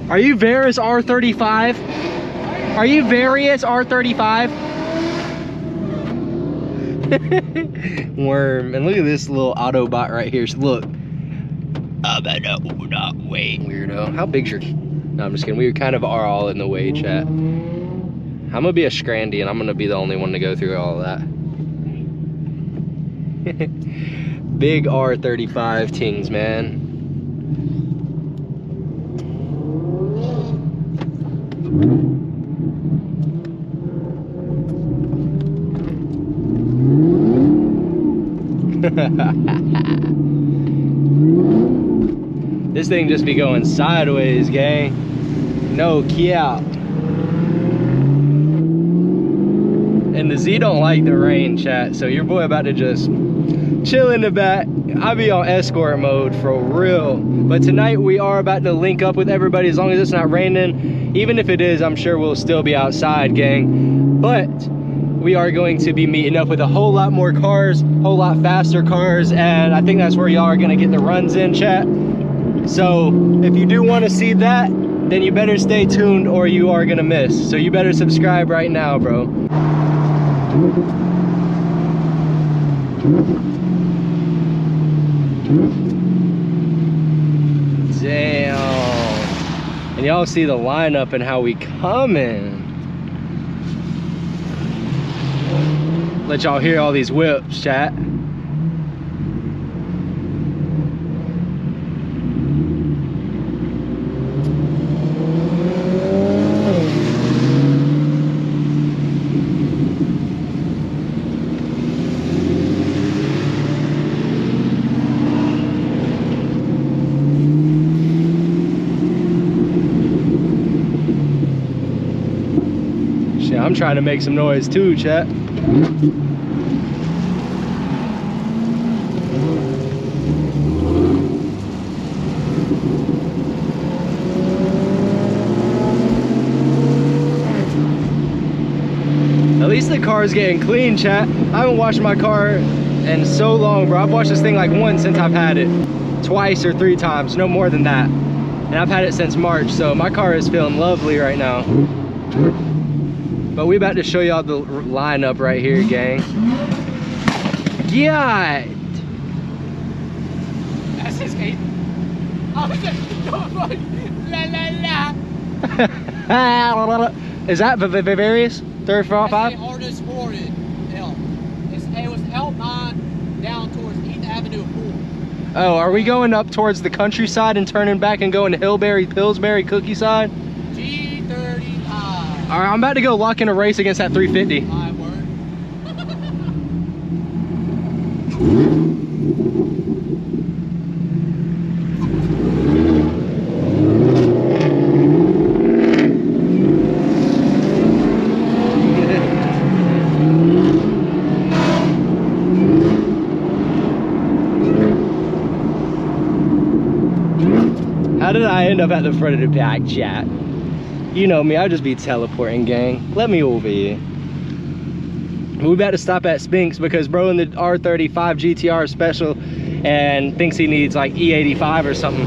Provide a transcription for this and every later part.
Are you Varus R35? Are you Various R35? Worm. And look at this little Autobot right here. Look. Wait. Weirdo. How big's your... No, I'm just kidding. We kind of are all in the way, chat. I'm gonna be a Scrandy and I'm gonna be the only one to go through all of that. Big R35 tings, man. This thing just be going sideways, gang. No cap. And the Z don't like the rain, chat. So your boy about to just chill in the back. I'll be on escort mode for real. But tonight we are about to link up with everybody as long as it's not raining. Even if it is, I'm sure we'll still be outside, gang. But we are going to be meeting up with a whole lot more cars, whole lot faster cars, and I think that's where y'all are gonna get the runs in, chat. So if you do want to see that, then you better stay tuned or you are gonna miss. So you better subscribe right now, bro. Damn. And y'all see the lineup and how we coming. Let y'all hear all these whips, chat. Shit, I'm trying to make some noise too, chat. At least the car is getting clean, chat. I haven't washed my car in so long, bro. I've washed this thing like once since I've had it. Twice or 3 times, no more than that. And I've had it since March, so my car is feeling lovely right now. But we about to show y'all the lineup right here, gang. Yeah. That's his case. Oh, la la la. Is that Bavarius? 3rd, 4, 5? That's the artist for it. It was L9 down towards 8th Avenue 4. Oh, are we going up towards the countryside and turning back and going to Pillsbury, Cookie side? G35. All right, I'm about to go lock in a race against that 350. My word. How did I end up at the front of the pack, chat? You know me, I'll just be teleporting, gang. Let me over here. We about to stop at Spinks because bro in the R35 GTR special and thinks he needs like E85 or something.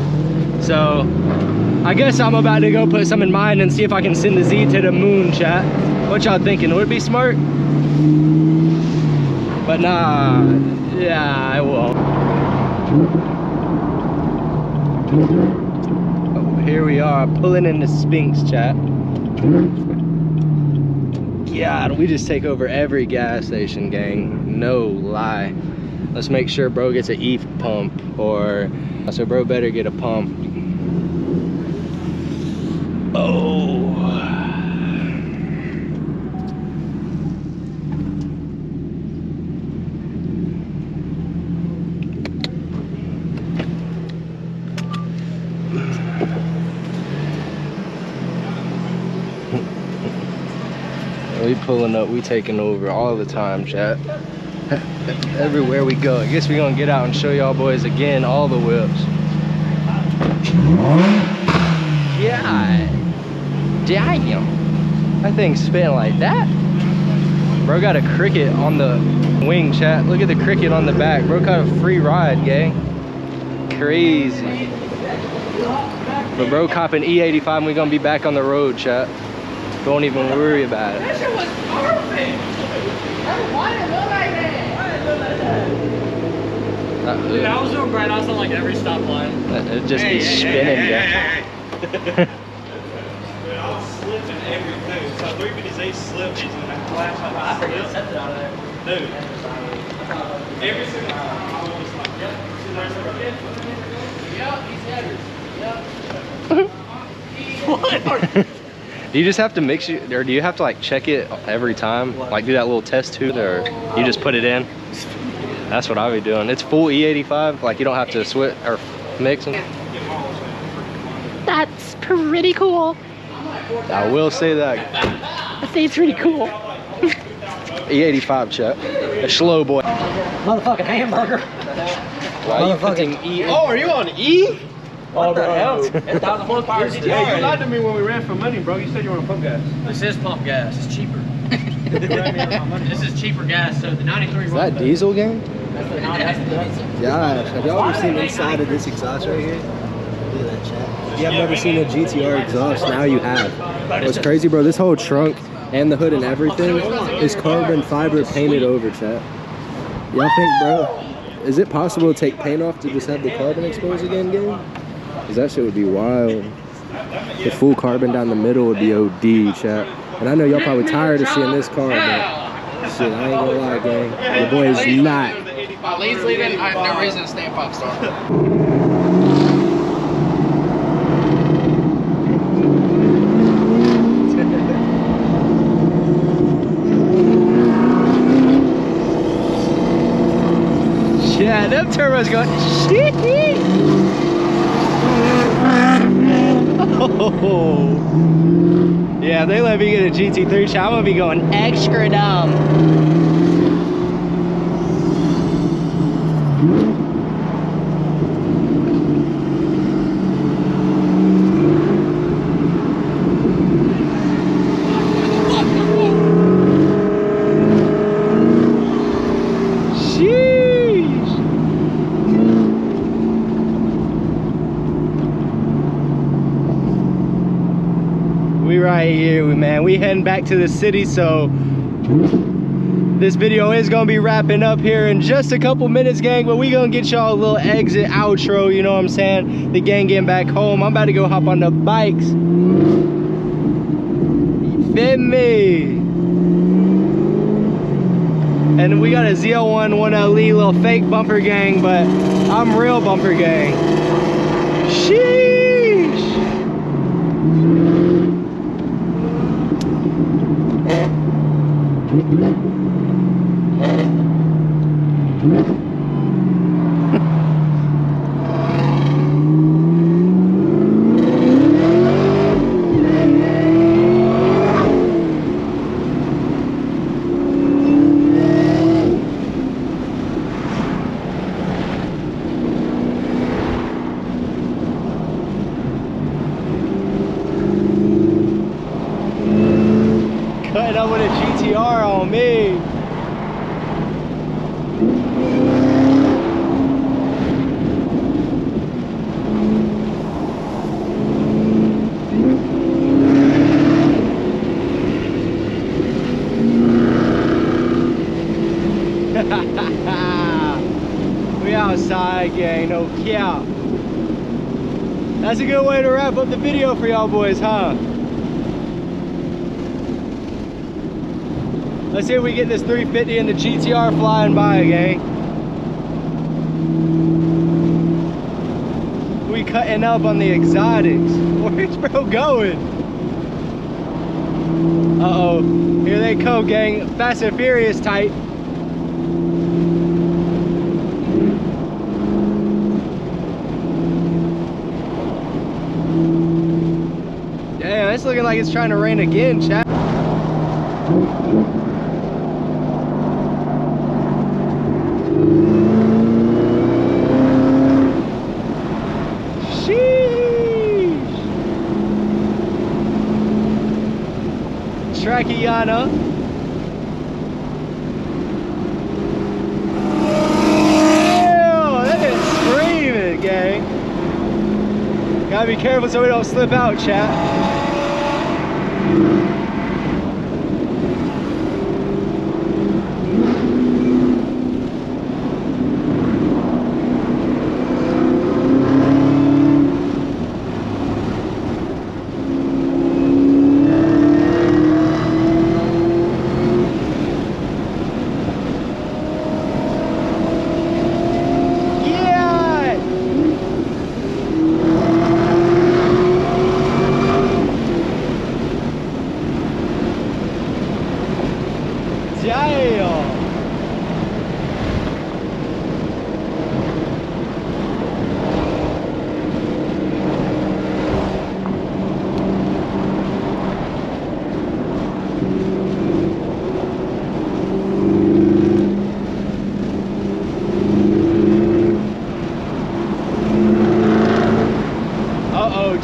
So I guess I'm about to go put some in mine and see if I can send the Z to the moon, chat. What y'all thinking? Would it be smart? But nah, yeah, I won't. Here we are, pulling in the Spinks, chat. God, we just take over every gas station, gang. No lie. Let's make sure bro gets an E pump, or so bro better get a pump. Oh. We pulling up, we taking over all the time, chat. Everywhere we go. I guess we're gonna get out and show y'all boys again all the whips. God damn. That thing's spinning like that. Bro got a cricket on the wing, chat. Look at the cricket on the back. Bro got a free ride, gang. Crazy. But bro, copping E85, and we're gonna be back on the road, chat. Don't even worry about it. That shit was perfect. Why did it look like that? Why did it look like that? Dude, I was doing bright outs on like every stoplight. It'd just be spinning, yeah. Dude, I was slipping everything. So 350Z slipped these and that flash like I slipped. Out of there. Dude. Every single time I was like, yep. Yep, these headers. Yep. What? Do you just have to mix it, or do you have to like check it every time? Like do that little test tube, or you just put it in? That's what I be doing. It's full E85, like you don't have to switch or mix them. That's pretty cool. I will say that. I say it's pretty cool. E85, chat. A slow boy. Motherfucking hamburger. Why are you putting E? Oh, are you on E? What the hell? 1,000 horsepower GTR. Hey, you lied to me when we ran for money, bro. You said you were on pump gas. This is pump gas. It's cheaper. This is cheaper gas. So the 93. Is that diesel gang? Yeah, have y'all ever seen inside of this exhaust right here? Look at that, chat. If you have never seen a GTR exhaust, now you have. What's crazy, bro, this whole trunk and the hood and everything is carbon fiber painted over, chat. Y'all think, bro, is it possible to take paint off to just have the carbon exposed again, gang? Because that shit would be wild. The full carbon down the middle would be OD, chat. And I know y'all probably tired of seeing this car, but shit, I ain't gonna lie, gang. Your boy is not. Lee's leaving. I have no reason to stay in pop star. Yeah, them turbos going shit. Oh. Yeah, they let me get a GT3 shot. I'm gonna be going extra dumb. Right here, man, we heading back to the city, so this video is gonna be wrapping up here in just a couple minutes, gang, but we gonna get y'all a little exit outro, you know what I'm saying? The gang getting back home. I'm about to go hop on the bikes, you feel me? And we got a Zl1 1Le little fake bumper gang, but I'm real bumper gang. Sheesh. Cutting up with a GTR on me. We outside, gang, no cap. That's a good way to wrap up the video for y'all boys, huh? Let's see if we get this 350 and the GTR flying by, gang. We cutting up on the exotics. Where's bro going? Uh-oh, here they come, gang. Fast and Furious type. Damn, it's looking like it's trying to rain again, chat. Trakiana. Ew, that is screaming, gang. Gotta be careful so we don't slip out, chat.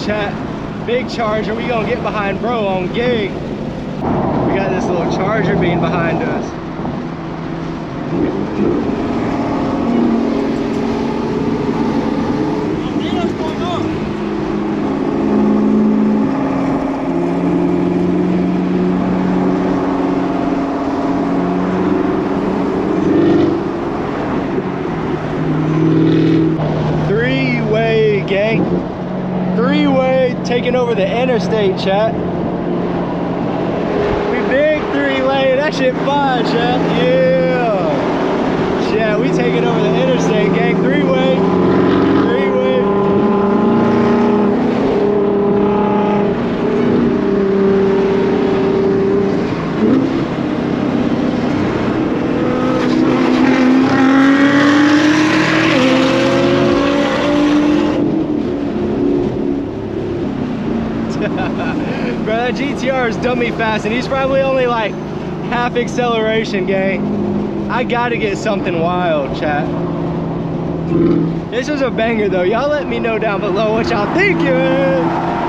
Chat, big charger, we gonna get behind bro on gig. We got this little charger being behind us. What's going on? Three-way, gang. Three-way taking over the interstate, chat. We big three-lane, that shit fine, chat. Yeah. Yeah, we taking over the interstate, gang. Three-way. Three-way. Bro, that GTR is dummy fast, and he's probably only like half acceleration, gang. I gotta get something wild, chat. This was a banger, though. Y'all let me know down below what y'all think, man.